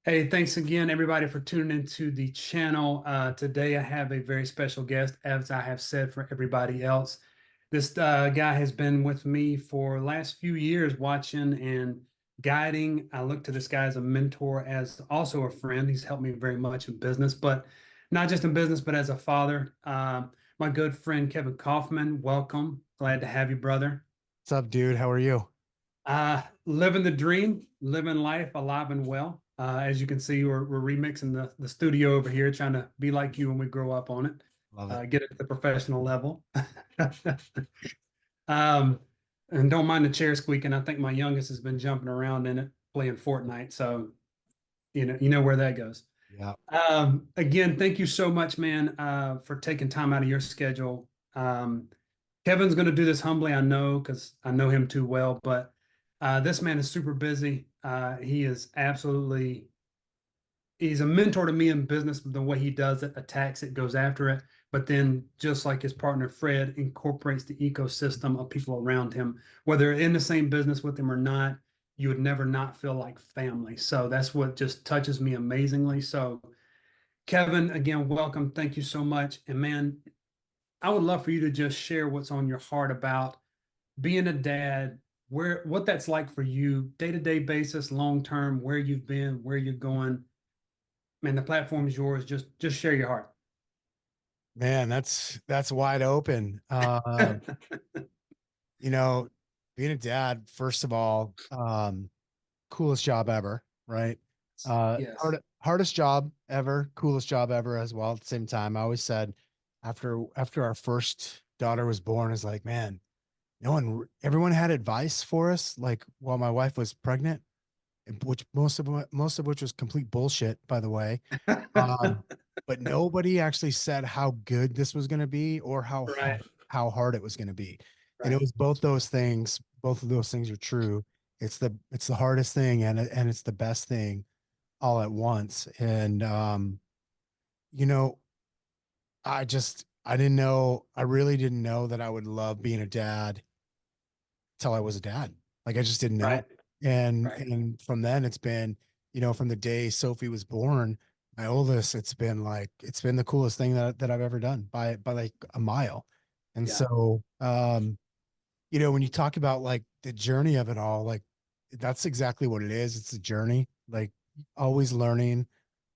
Hey, thanks again, everybody, for tuning into the channel. Today, I have a very special guest, as I have said for everybody else. This guy has been with me for the last few years, watching and guiding. I look to this guy as a mentor, as also a friend. He's helped me very much in business, but not just in business, but as a father. My good friend, Kevin Kauffman, welcome. Glad to have you, brother. What's up, dude? How are you? Living the dream, living life alive and well. As you can see, we're remixing the studio over here, trying to be like you when we grow up on it, Love it. get it to the professional level. um, and don't mind the chair squeaking. I think my youngest has been jumping around in it playing Fortnite, so you know where that goes. Yeah. Again, thank you so much, man, for taking time out of your schedule. Kevin's going to do this humbly, I know, because I know him too well, but this man is super busy. He is absolutely, he's a mentor to me in business, the way he does it, attacks it, goes after it. But then, just like his partner Fred, incorporates the ecosystem of people around him, whether in the same business with him or not, you would never not feel like family. So that's what just touches me amazingly. So, Kevin, again, welcome. Thank you so much. And man, I would love for you to just share what's on your heart about being a dad, where what that's like for you, day-to-day basis, long term, where you've been, where you're going. Man, the platform is yours. Just share your heart. Man, that's wide open. You know, being a dad, first of all, coolest job ever, right? Yes. Hardest job ever, coolest job ever as well at the same time. I always said after our first daughter was born, is like, man, everyone had advice for us, like while my wife was pregnant, which most of which was complete bullshit, by the way. Um, but nobody actually said how good this was going to be or Right. how hard it was going to be. And it Right. was both those things. Both of those things are true. It's the hardest thing and it's the best thing all at once. And you know, I didn't know, I really didn't know that I would love being a dad till I was a dad. Like I just didn't know. Right. Right. And from then it's been, from the day Sophie was born, my oldest, it's been the coolest thing that I've ever done by like a mile. And Yeah. so when you talk about like the journey of it all, like that's exactly what it is. It's a journey, like always learning,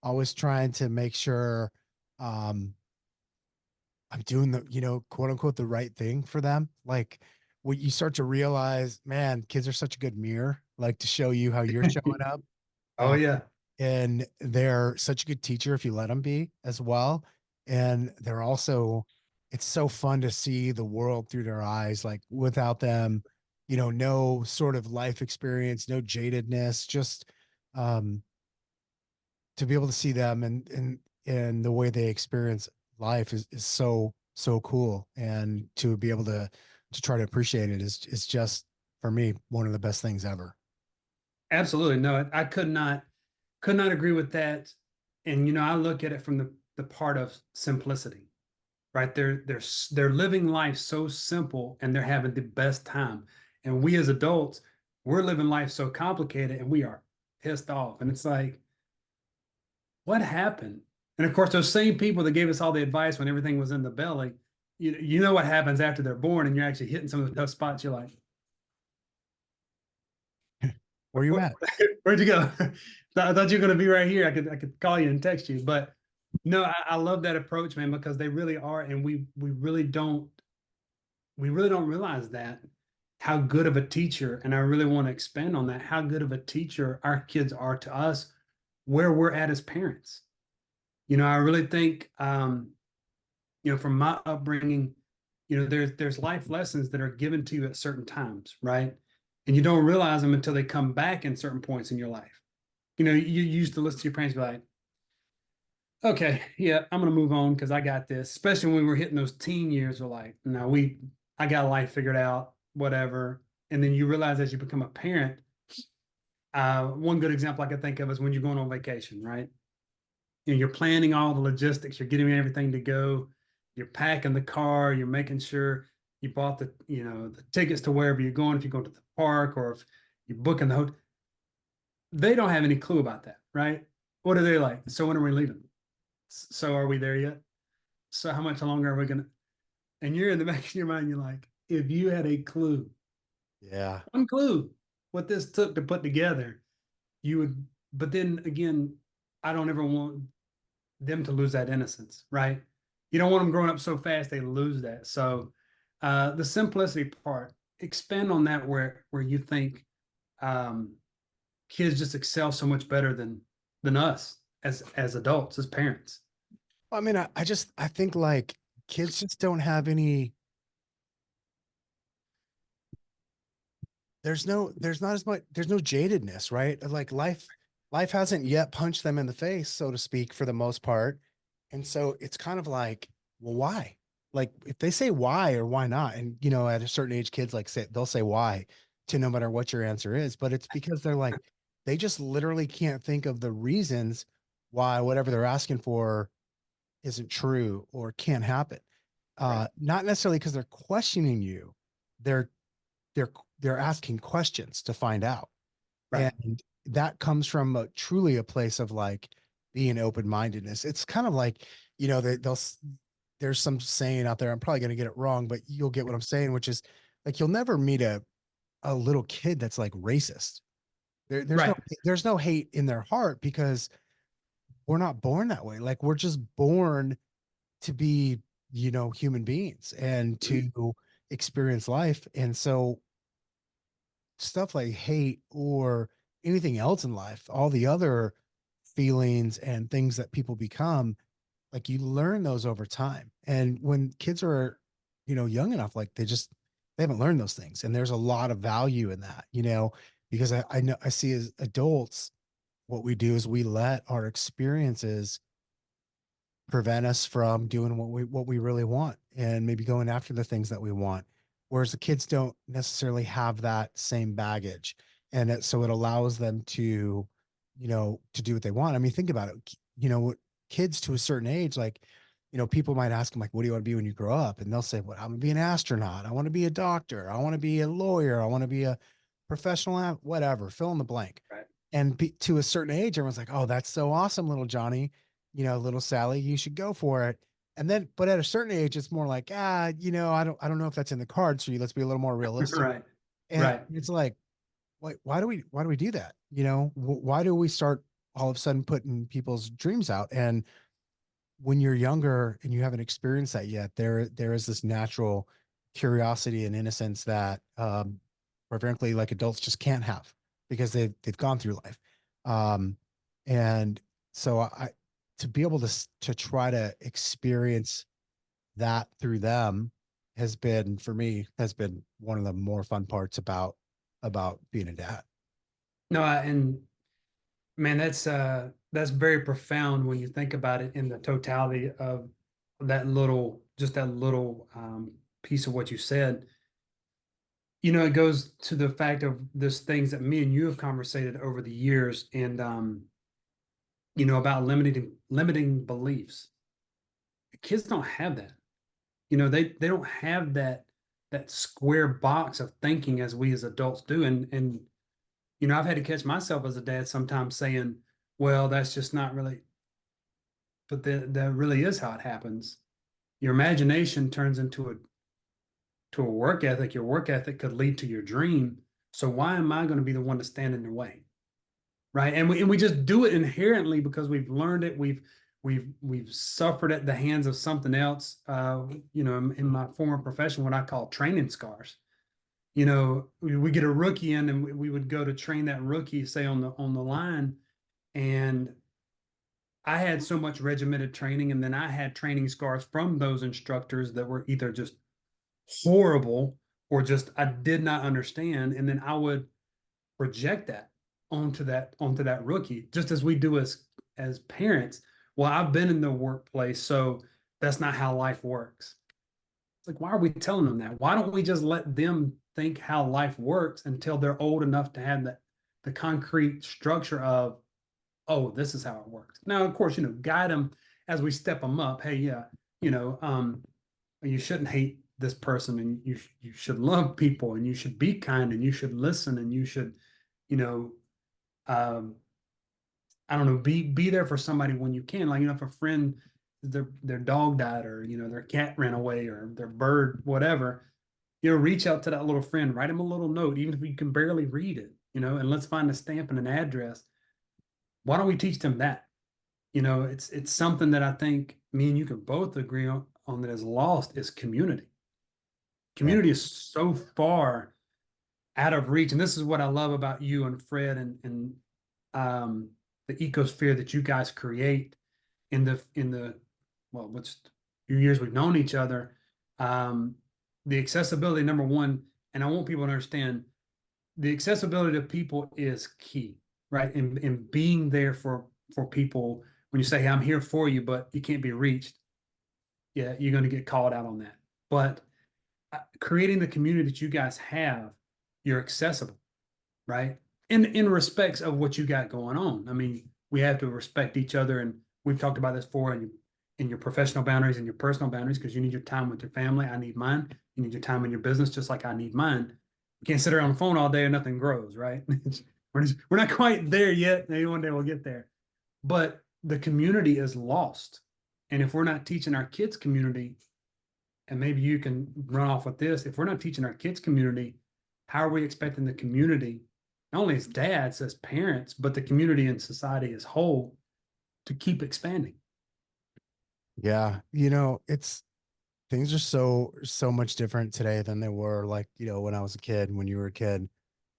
always trying to make sure um I'm doing the, quote unquote, the right thing for them. Like when you start to realize, man, kids are such a good mirror, like to show you how you're showing up. Oh Uh, yeah. and they're such a good teacher if you let them be as well. And they're also, it's so fun to see the world through their eyes, like without them, no sort of life experience, no jadedness, just um, to be able to see them and the way they experience life is so cool, and to be able to try to appreciate it is just for me one of the best things ever. Absolutely. No, I could not agree with that. And I look at it from the part of simplicity, right? They're living life so simple and they're having the best time. And we as adults, we're living life so complicated and we are pissed off. And it's like, what happened? And of course, those same people that gave us all the advice when everything was in the belly, you know what happens after they're born and you're actually hitting some of the tough spots. You're like, Where you at? where'd you go? I thought you were going to be right here. I could call you and text you, but no, I love that approach, man, because they really are, and we really don't realize that how good of a teacher, and I really want to expand on that, how good of a teacher our kids are to us, where we're at as parents. I really think, from my upbringing, there's life lessons that are given to you at certain times, right? And you don't realize them until they come back in certain points in your life. You used to listen to your parents be like, okay, yeah, I'm gonna move on because I got this. Especially when we're hitting those teen years, we're like, no, I got life figured out, whatever. And then you realize as you become a parent, one good example I can think of is when you're going on vacation, right? You're planning all the logistics, you're getting everything to go, you're packing the car, you're making sure you bought the tickets to wherever you're going, if you're going to the park or if you're booking the hotel. They don't have any clue about that, right? What are they like? So when are we leaving? So are we there yet? So how much longer are we gonna? And you're in the back of your mind, you're like, if you had a clue, Yeah. one clue, what this took to put together, you would. But then again, I don't ever want them to lose that innocence, right? You don't want them growing up so fast they lose that. So the simplicity part, expand on that where you think um, kids just excel so much better than us as adults, as parents. I mean, I think like kids just don't have any, there's not as much, there's no jadedness, right? Like life hasn't yet punched them in the face, so to speak, for the most part. And so it's kind of like, well, why? Like if they say why or why not, and at a certain age, kids like they'll say why to no matter what your answer is, but it's because they're like, they just literally can't think of the reasons why whatever they're asking for isn't true or can't happen. Right. Not necessarily because they're questioning you. They're they're they're asking questions to find out. Right. And that comes from truly a place of like being open-mindedness. It's kind of like, they'll there's some saying out there, I'm probably going to get it wrong, but you'll get what I'm saying, which is like you'll never meet a little kid that's like racist. There's no Right. there's no hate in their heart because we're not born that way. Like we're just born to be, human beings and Mhm. to experience life. And so stuff like hate or anything else in life, all the other feelings and things that people become, like you learn those over time. And when kids are, young enough, like they haven't learned those things. And there's a lot of value in that, because I know I see as adults, what we do is we let our experiences prevent us from doing what we really want and maybe going after the things that we want, whereas the kids don't necessarily have that same baggage, and so it allows them to do what they want. I mean, think about it. Kids to a certain age, like, people might ask them like, what do you want to be when you grow up? And they'll say, well, I'm gonna be an astronaut, I want to be a doctor, I want to be a lawyer, I want to be a professional, whatever, fill in the blank. Right. And to a certain age, everyone's like, oh, that's so awesome, little Johnny, little Sally, you should go for it. And then, but at a certain age, it's more like, I don't know if that's in the cards for you. Let's be a little more realistic. Right. And Right. it's like, why do we do that? Why do we start all of a sudden putting people's dreams out? And when you're younger and you haven't experienced that yet, there is this natural curiosity and innocence that, quite frankly, like adults just can't have because they've gone through life. Um, and so to be able to try to experience that through them has been, for me, has been one of the more fun parts about being a dad. No, and man, that's very profound when you think about it in the totality of that little piece of what you said. It goes to the fact of this things that me and you have conversated over the years, and about limiting beliefs. Kids don't have that. They don't have that square box of thinking as we as adults do, and I've had to catch myself as a dad sometimes saying, well, that's just not really, but that really is how it happens. Your imagination turns into a work ethic. Your work ethic could lead to your dream. So why am I going to be the one to stand in the way? Right. And we just do it inherently because we've learned it. We've suffered at the hands of something else. In my former profession, what I call training scars. We get a rookie in and we would go to train that rookie, say on the line, and I had so much regimented training, and then I had training scars from those instructors that were either just horrible or just I did not understand, and then I would project that onto that rookie, just as we do as parents. Well, I've been in the workplace, so that's not how life works. It's like, why are we telling them that? Why don't we just let them think how life works until they're old enough to have the concrete structure of, oh, this is how it works. Now, of course, guide them as we step them up. Hey, yeah, you know, um, you shouldn't hate this person, and you should love people, and you should be kind, and you should listen, and you should, you know, um, I don't know, be there for somebody when you can. Like, if a friend, their dog died, or their cat ran away, or their bird, whatever, reach out to that little friend, write him a little note, even if you can barely read it, and let's find a stamp and an address. Why don't we teach them that? It's something that I think me and you can both agree on that is lost is community. Yeah. Community is so far out of reach. And this is what I love about you and Fred, and um, the ecosphere that you guys create in the well, what's few years we've known each other. Um, the accessibility, number one, and I want people to understand the accessibility to people is key, right? And being there for people when you say, hey, I'm here for you, but you can't be reached. Yeah, you're going to get called out on that. But creating the community that you guys have, you're accessible, right? In respects of what you got going on. I mean, we have to respect each other, and we've talked about this before, in your professional boundaries and your personal boundaries, because you need your time with your family. I need mine. You need your time in your business, just like I need mine. You can't sit around on the phone all day and nothing grows, right? We're not quite there yet. Maybe one day we'll get there. But the community is lost. And if we're not teaching our kids community, and maybe you can run off with this, if we're not teaching our kids community, how are we expecting the community, not only as dads, as parents, but the community and society as whole, to keep expanding? Yeah. It's things are so much different today than they were like, when I was a kid, when you were a kid.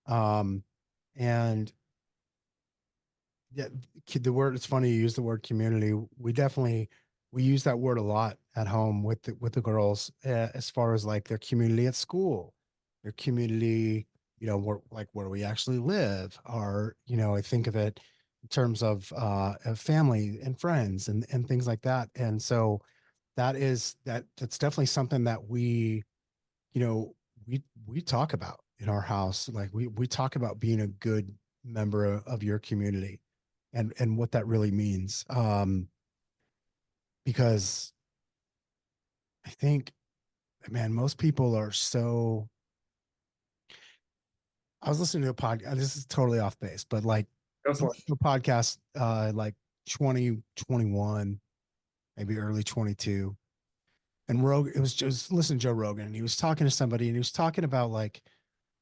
Um, and yeah, the word, it's funny you use the word community. We use that word a lot at home with the girls, as far as like their community at school, their community, where we actually live, or, I think of it in terms of family and friends and things like that. And so that's definitely something that you know, we talk about in our house. Like we talk about being a good member of your community and what that really means. Because I think, man, most people are so. I was listening to a podcast. This is totally off base, but like Go for it. a podcast, like 2021, maybe early 22. And Rogan, it was just listen to Joe Rogan, and he was talking to somebody, and he was talking about like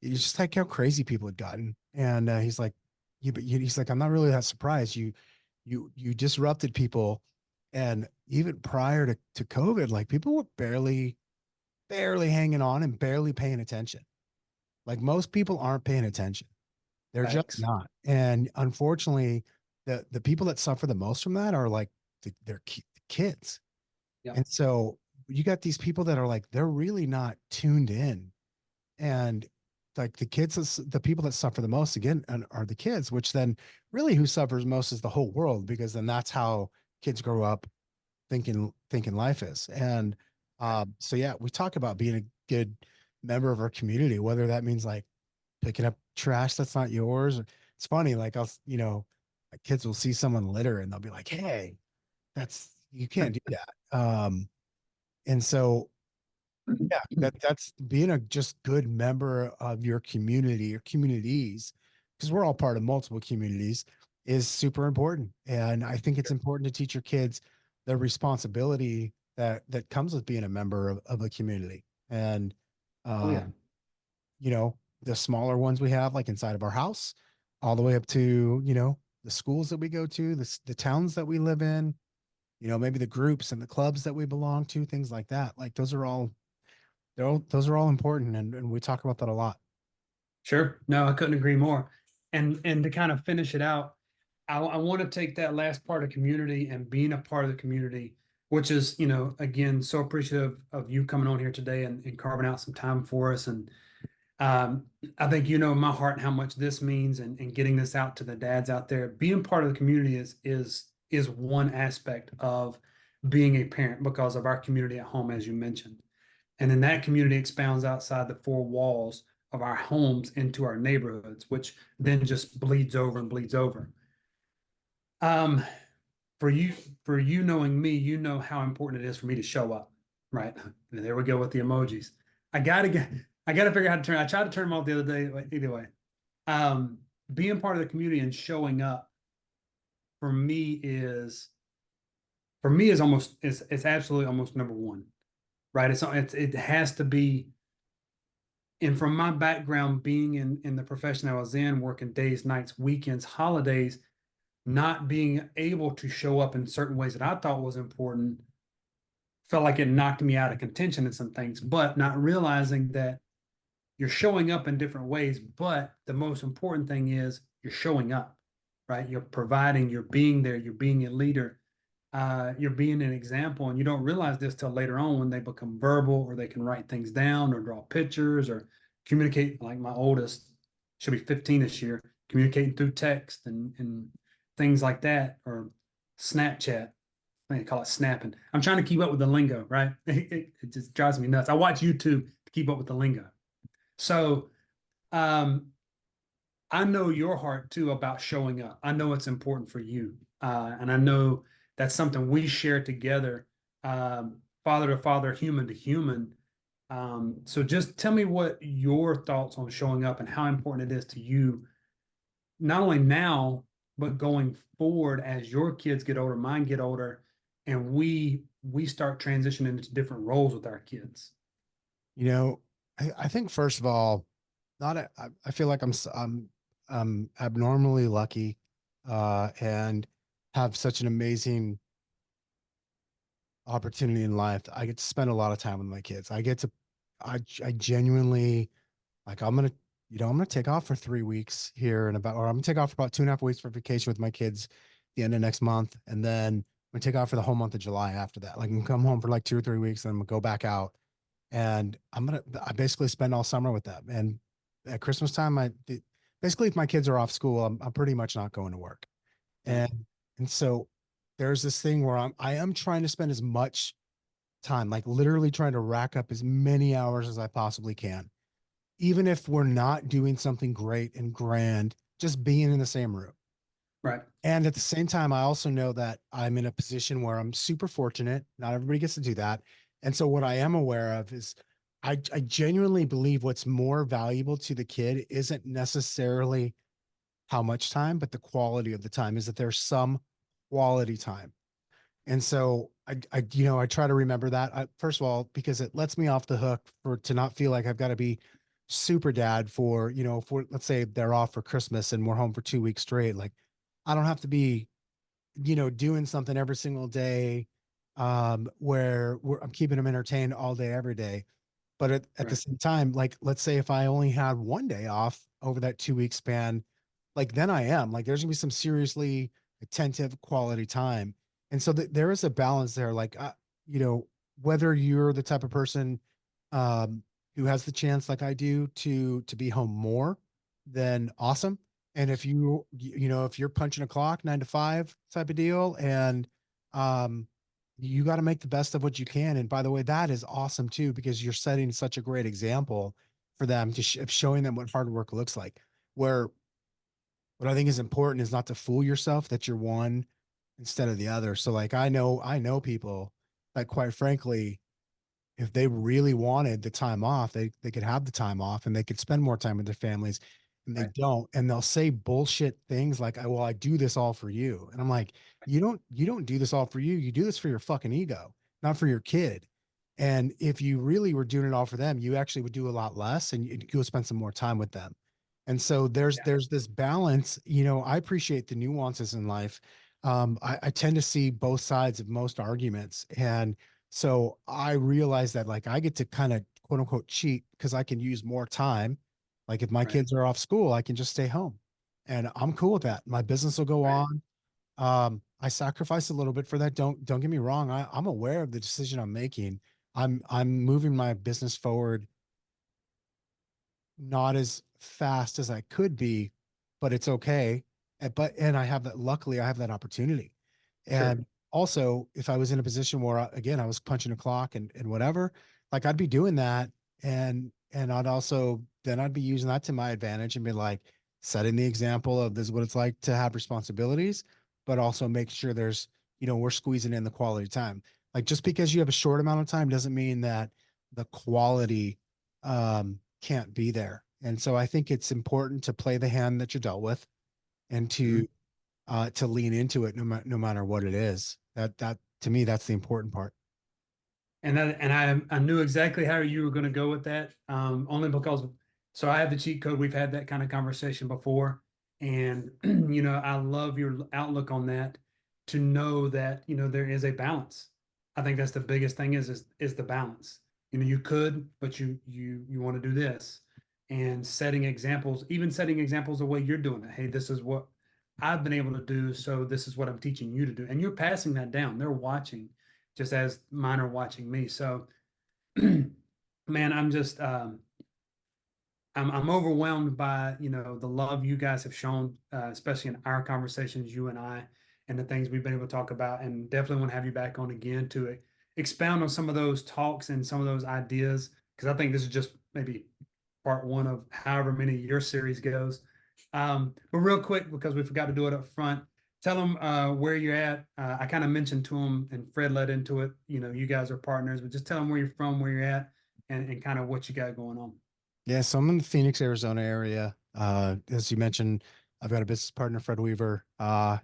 it's just like how crazy people had gotten. And he's like, he's like, I'm not really that surprised. You disrupted people, and even prior to COVID, like people were barely hanging on and barely paying attention. Like most people aren't paying attention. They're just Thanks. not. And unfortunately, the people that suffer the most from that are like their kids. Yeah. And so you got these people that are like they're really not tuned in, and like the people that suffer the most again are the kids, which then really who suffers most is the whole world, because then that's how kids grow up thinking life is. And so yeah, we talk about being a good member of our community, whether that means like picking up trash that's not yours. It's funny, like my kids will see someone litter and they'll be like, hey, that's you can't do that. And so yeah, that's being a just good member of your community or communities, because we're all part of multiple communities, is super important. And I think it's important to teach your kids the responsibility that comes with being a member of a community. And Oh yeah. um, the smaller ones we have, like inside of our house, all the way up to, the schools that we go to, the towns that we live in, maybe the groups and the clubs that we belong to, things like that. Like those are all important, and we talk about that a lot. Sure. No, I couldn't agree more. And to kind of finish it out, I want to take that last part of community and being a part of the community, which is, again, so appreciative of you coming on here today, and carving out some time for us. And um, I think my heart and how much this means, and getting this out to the dads out there. Being part of the community is one aspect of being a parent, because of our community at home, as you mentioned. And then that community expounds outside the four walls of our homes into our neighborhoods, which then just bleeds over and bleeds over. Um, for you, knowing me, how important it is for me to show up. Right. And there we go with the emojis. I gotta figure out how to turn. I tried to turn them off the other day, but either way. Um, Being part of the community and showing up for me is for me is almost it's absolutely almost number one, right? It has to be. And from my background, being in the profession I was in, working days, nights, weekends, holidays, not being able to show up in certain ways that I thought was important, felt like it knocked me out of contention in some things, but not realizing that you're showing up in different ways. But the most important thing is you're showing up, right? You're providing, you're being there, you're being a leader, you're being an example. And you don't realize this till later on when they become verbal or they can write things down or draw pictures or communicate. Like my oldest, she'll be 15 this year, communicating through text and things like that, or Snapchat. I think they call it snapping. I'm trying to keep up with the lingo, right? It just drives me nuts. I watch YouTube to keep up with the lingo. So um, I know your heart too about showing up. I know it's important for you. And I know that's something we share together, father to father, human to human. So just tell me what your thoughts on showing up and how important it is to you, not only now, but going forward as your kids get older, mine get older, and we start transitioning into different roles with our kids. You know, I think first of all, not a, I feel like I'm abnormally lucky, and have such an amazing opportunity in life. I get to spend a lot of time with my kids. I genuinely like, I'm gonna take off for 3 weeks here and about, or I'm gonna take off for about 2.5 weeks for vacation with my kids the end of next month. And then I'm gonna take off for the whole month of July after that. Like I'm gonna come home for like 2 or 3 weeks and I'm gonna go back out and I basically spend all summer with them. And at Christmas time, basically, if my kids are off school, I'm pretty much not going to work. Right, And so there's this thing where I am trying to spend as much time, like literally trying to rack up as many hours as I possibly can, even if we're not doing something great and grand, just being in the same room. right, And at the same time, I also know that I'm in a position where I'm super fortunate. Not everybody gets to do that. And so what I am aware of is I genuinely believe what's more valuable to the kid isn't necessarily how much time, but the quality of the time, is that there's some quality time. And so I try to remember that, first of all, because it lets me off the hook for to not feel like I've got to be super dad for, for, let's say they're off for Christmas and we're home for 2 weeks straight. Like I don't have to be, doing something every single day, where I'm keeping them entertained all day, every day. But at the right. same time, like, let's say if I only had one day off over that 2 week span, like, then I am like, there's gonna be some seriously attentive quality time. And so there is a balance there. Like, you know, whether you're the type of person, um, who has the chance, like I do, to be home more, then awesome. And if if you're punching a clock 9 to 5 type of deal, and um, you got to make the best of what you can. And by the way, that is awesome too, because you're setting such a great example for them of showing them what hard work looks like. Where what I think is important is not to fool yourself that you're one instead of the other. So like I know people that, quite frankly, if they really wanted the time off, they could have the time off and they could spend more time with their families, and they Right. don't. And they'll say bullshit things like, well, I do this all for you. And I'm like, you don't do this all for you. You do this for your fucking ego, not for your kid. And if you really were doing it all for them, you actually would do a lot less and you'd go spend some more time with them. And so there's Yeah. there's this balance. I appreciate the nuances in life. I tend to see both sides of most arguments. And so I realize that, like, I get to kind of quote unquote cheat because I can use more time. Like if my Right. kids are off school, I can just stay home and I'm cool with that. My business will go Right. on. I sacrifice a little bit for that. Don't get me wrong. I'm aware of the decision I'm making. I'm moving my business forward, not as fast as I could be, but it's okay. And I have that, luckily I have that opportunity. Sure. And also, if I was in a position where again I was punching a clock and whatever, like I'd be doing that, and I'd also then I'd be using that to my advantage and be like setting the example of this is what it's like to have responsibilities, but also make sure we're squeezing in the quality time. Like just because you have a short amount of time doesn't mean that the quality can't be there. And so I think it's important to play the hand that you're dealt with and to Mhm. to lean into it no matter what it is. That to me, that's the important part. And I knew exactly how you were going to go with that. Only because so I have the cheat code. We've had that kind of conversation before, and I love your outlook on that. To know that there is a balance. I think that's the biggest thing is the balance. You could, but you want to do this, and setting examples, even setting examples the way you're doing it. Hey, this is what I've been able to do, so this is what I'm teaching you to do, and you're passing that down. They're watching just as mine are watching me. So, man, I'm just I'm overwhelmed by the love you guys have shown, especially in our conversations, you and I, and the things we've been able to talk about. And definitely want to have you back on again to expound on some of those talks and some of those ideas, because I think this is just maybe part one of however many your series goes. But real quick, because we forgot to do it up front, tell them where you're at. I kind of mentioned to them, and Fred led into it. You guys are partners, but just tell them where you're from, where you're at, and kind of what you got going on. Yeah, so I'm in the Phoenix, Arizona area. As you mentioned, I've got a business partner, Fred Weaver,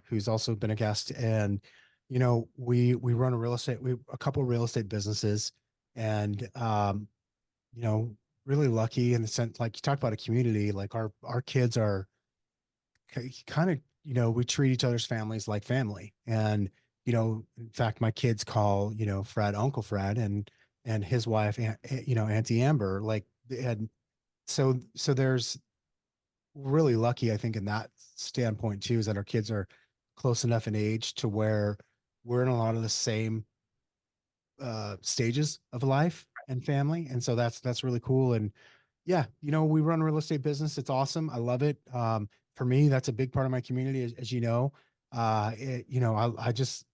who's also been a guest, and we run a couple of real estate businesses, and you know, really lucky in the sense, like you talked about a community, like our kids are kind of, we treat each other's families like family, and in fact, my kids call Fred Uncle Fred, and his wife, Auntie Amber, like, and so there's really lucky, I think, in that standpoint too, is that our kids are close enough in age to where we're in a lot of the same stages of life and family. And so that's really cool. And yeah, we run a real estate business. It's awesome. I love it. For me, that's a big part of my community, as you know. I just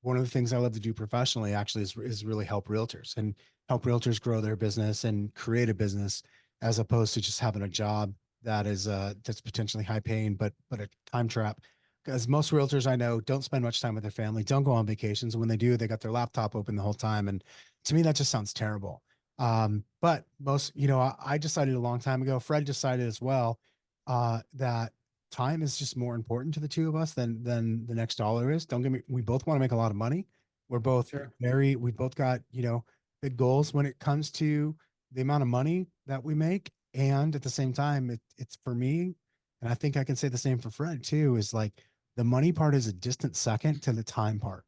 one of the things I love to do professionally actually is really help realtors and help realtors grow their business and create a business, as opposed to just having a job that's potentially high paying, but a time trap. Because most realtors I know don't spend much time with their family, don't go on vacations. And when they do, they got their laptop open the whole time. And to me, that just sounds terrible. But most, I decided a long time ago, Fred decided as well, that time is just more important to the two of us than the next dollar is. Don't get me, we both want to make a lot of money. Sure. We both got, big goals when it comes to the amount of money that we make. And at the same time, it's for me, and I think I can say the same for Fred too, is like the money part is a distant second to the time part.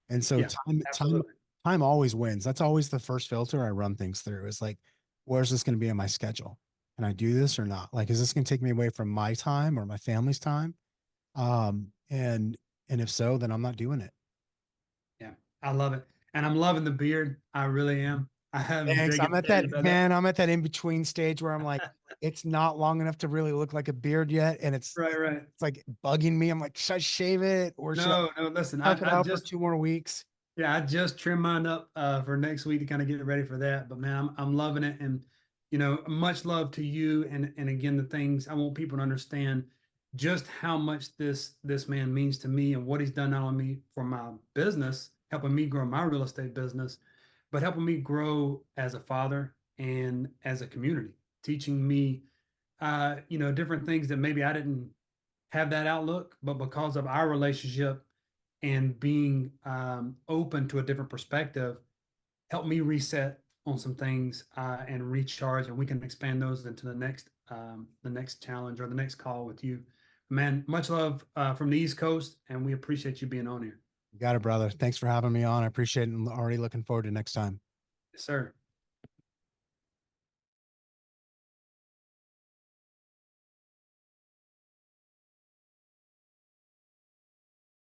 And so Yeah, absolutely. time always wins. That's always the first filter I run things through, is like, where's this going to be on my schedule? Can I do this or not? Like, is this going to take me away from my time or my family's time? And if so, then I'm not doing it. Yeah, I love it. And I'm loving the beard. I really am. I'm Thanks. very excited about that. I'm at that in between stage where I'm like, it's not long enough to really look like a beard yet. And Right, right. it's like bugging me. I'm like, should I shave it or should I No, no, listen, tuck it I out for just 2 more weeks? yeah, I just trimmed mine up for next week to kind of get ready for that. But man, I'm loving it, and much love to you. And again, the things I want people to understand just how much this man means to me and what he's done not only for my business, helping me grow my real estate business, but helping me grow as a father and as a community, teaching me different things that maybe I didn't have that outlook, but because of our relationship and being open to a different perspective, help me reset on some things and recharge, and we can expand those into the next challenge or the next call with you. Man, much love from the East Coast, and we appreciate you being on here. You got it, brother. Thanks for having me on. I appreciate it and already looking forward to next time. Yes, sir.